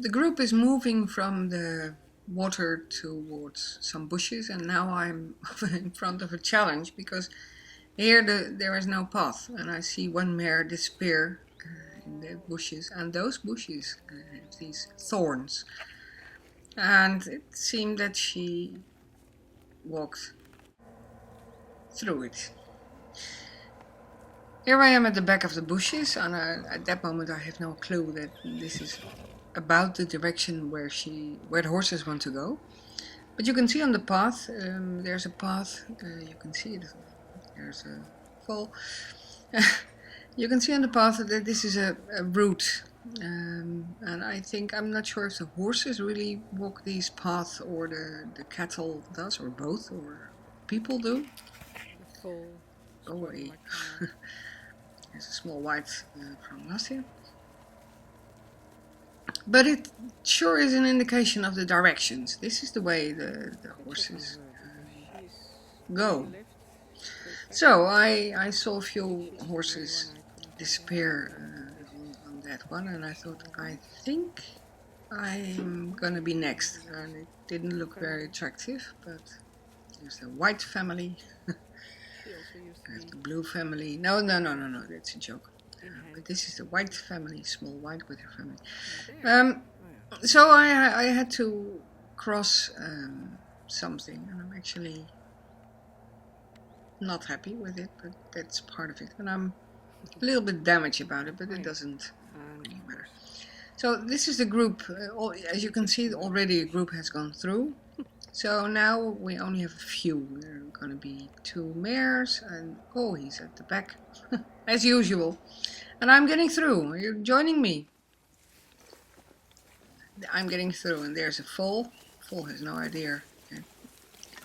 The group is moving from the water towards some bushes, and now I'm in front of a challenge because here there is no path, and I see one mare disappear in the bushes, and those bushes have these thorns, and it seemed that she walked through it. Here I am at the back of the bushes, and at that moment I have no clue that this is about the direction where the horses want to go. But you can see on the path, there's a path, you can see it, there's a fall. You can see on the path that this is a route, and I think, I'm not sure if the horses really walk these paths or the cattle does, or both, or people do. Go away. There's a small white from last year. But it sure is an indication of the directions. This is the way the horses go. So I saw a few horses disappear on that one, and I thought, I think I'm gonna be next. And it didn't look very attractive, but there's the white family. There's the blue family. No, that's a joke. But this is the white family, small white with her family. So I had to cross something, and I'm actually not happy with it, but that's part of it. And I'm a little bit damaged about it, but it doesn't really matter. So this is the group. As you can see, already a group has gone through. So now we only have a few. There are going to be 2 mares, and oh, he's at the back, as usual. And I'm getting through. Are you joining me? I'm getting through, and there's a foal. Foal has no idea. There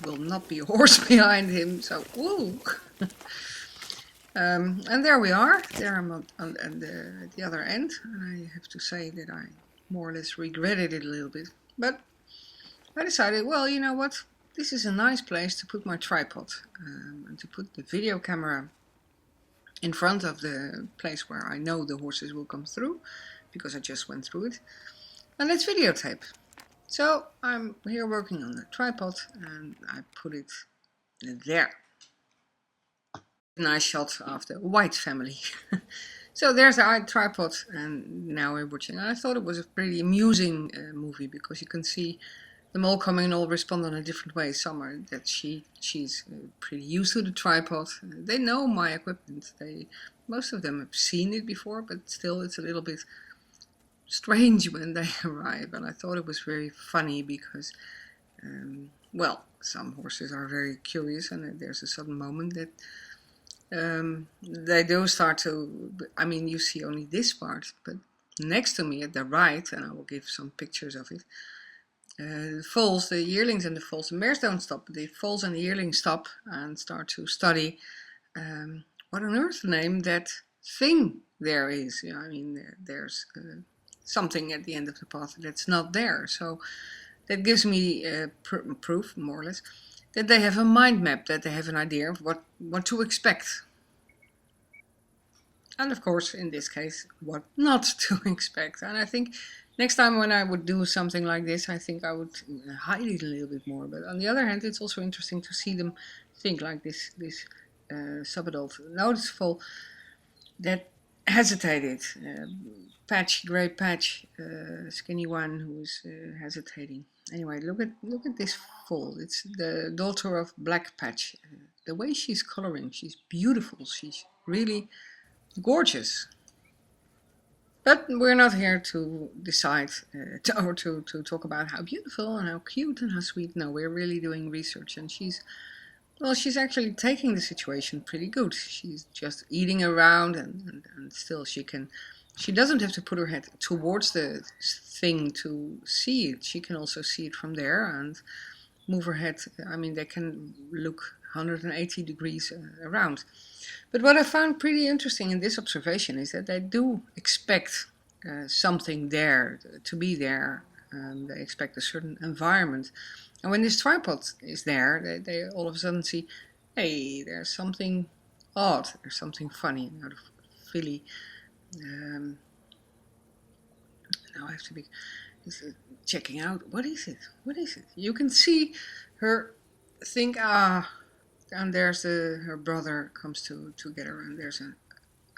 will not be a horse behind him, so woo! And there we are. There I'm at the other end, and I have to say that I more or less regretted it a little bit. But I decided, well, you know what? This is a nice place to put my tripod and to put the video camera in front of the place where I know the horses will come through, because I just went through it. And let's videotape. So I'm here working on the tripod, and I put it there. Nice shot of the white family. So there's the tripod, and now we're watching. I thought it was a pretty amusing movie, because you can see them all coming and all respond in a different way. Some are that she's pretty used to the tripod. They know my equipment. Most of them have seen it before, but still it's a little bit strange when they arrive. And I thought it was very funny because, well, some horses are very curious, and there's a sudden moment that they do start to, I mean, you see only this part, but next to me at the right, and I will give some pictures of it, the foals, the yearlings and the foals, the mares don't stop, the foals and the yearlings stop and start to study what on earth name that thing there is. Yeah, I mean, there's something at the end of the path that's not there. So that gives me proof, more or less, that they have a mind map, that they have an idea of what to expect. And of course, in this case, what not to expect. And I think next time when I would do something like this, I think I would hide it a little bit more. But on the other hand, it's also interesting to see them think like this sub-adult noticeable that hesitated. Grey patch, skinny one who's hesitating. Anyway, look at this foal. It's the daughter of Black Patch. The way she's coloring, she's beautiful. She's really gorgeous. But we're not here to decide or to talk about how beautiful and how cute and how sweet. No, we're really doing research, and she's she's actually taking the situation pretty good. She's just eating around, and still she doesn't have to put her head towards the thing to see it. She can also see it from there and move her head. I mean, they can look 180 degrees around. But what I found pretty interesting in this observation is that they do expect something there to be there. They expect a certain environment. And when this tripod is there, they all of a sudden see, hey, there's something odd, there's something funny. Now the filly, now I have to be, Is checking out, what is it? What is it? You can see her think, ah, and there's her brother comes to get her, and there's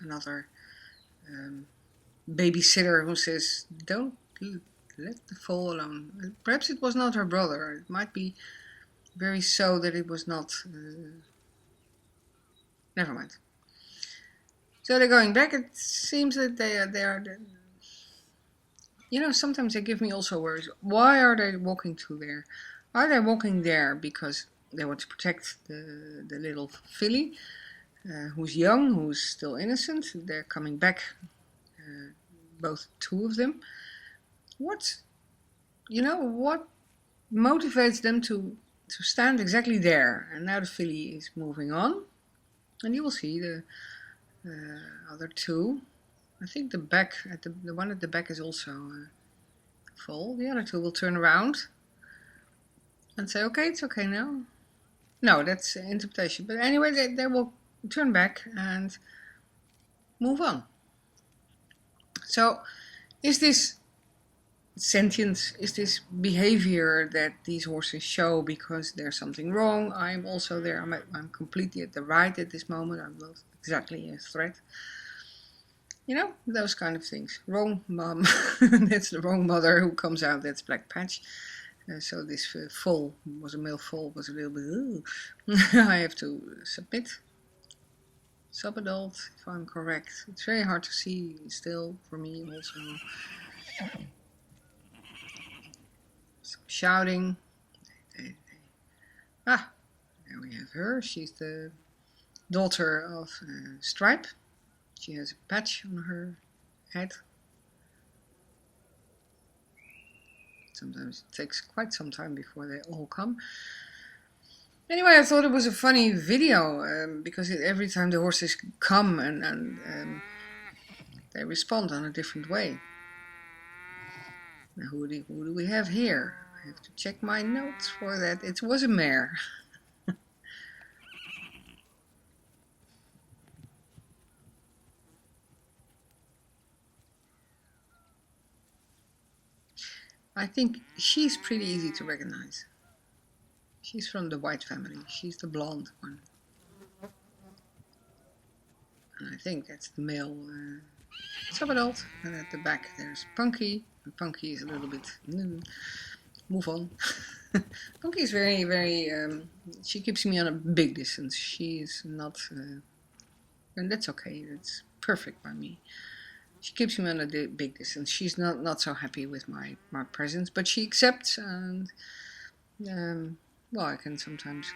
another um, babysitter who says, don't let the foal alone. Perhaps it was not her brother. It might be very so that it was not. Never mind. So they're going back. It seems that they are. You know, sometimes they give me also worries. Why are they walking to there? Are they walking there because they want to protect the little filly, who's young, who's still innocent? They're coming back, both two of them. What motivates them to stand exactly there? And now the filly is moving on, and you will see the other two. I think the back, the one at the back is also full. The other two will turn around and say, okay, it's okay now. No, that's interpretation. But anyway, they will turn back and move on. So, is this sentience, is this behavior that these horses show because there's something wrong? I'm also there. I'm completely at the right at this moment. I'm not exactly a threat. You know, those kind of things. Wrong mom. That's the wrong mother who comes out. That's Black Patch. So this foal was a male foal, was a little bit, ooh. I have to submit. Subadult, if I'm correct. It's very hard to see still for me also. Some shouting. Ah, there we have her. She's the daughter of Stripe. She has a patch on her head. Sometimes it takes quite some time before they all come. Anyway, I thought it was a funny video because every time the horses come and they respond on a different way. Now, who do we have here? I have to check my notes for that. It was a mare. I think she's pretty easy to recognize. She's from the white family. She's the blonde one. And I think that's the male subadult. And at the back there's Punky. And Punky is a little bit... move on. Punky is very, very... she keeps me on a big distance. She is not... and that's okay. That's perfect by me. She keeps me on a big distance. She's not so happy with my presence, but she accepts, and well, I can sometimes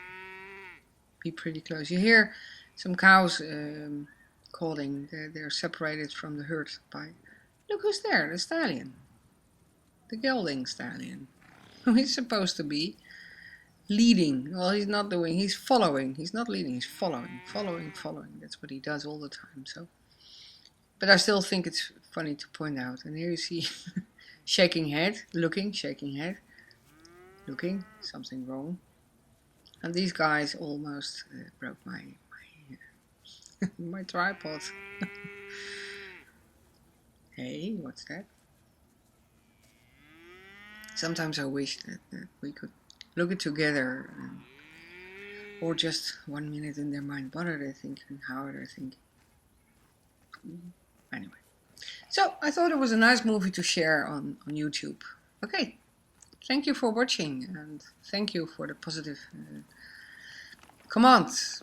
be pretty close. You hear some cows calling. They're separated from the herd by, look who's there, the stallion, the gelding stallion. He's supposed to be leading. Well, he's not doing. He's following. He's not leading. He's following. That's what he does all the time. So. But I still think it's funny to point out. And here you see shaking head, looking, shaking head, looking, something wrong. And these guys almost broke my tripod. Hey, what's that? Sometimes I wish that we could look it together, or just 1 minute in their mind. What are they thinking? How are they thinking? Anyway, so I thought it was a nice movie to share on YouTube. Okay, thank you for watching, and thank you for the positive comments.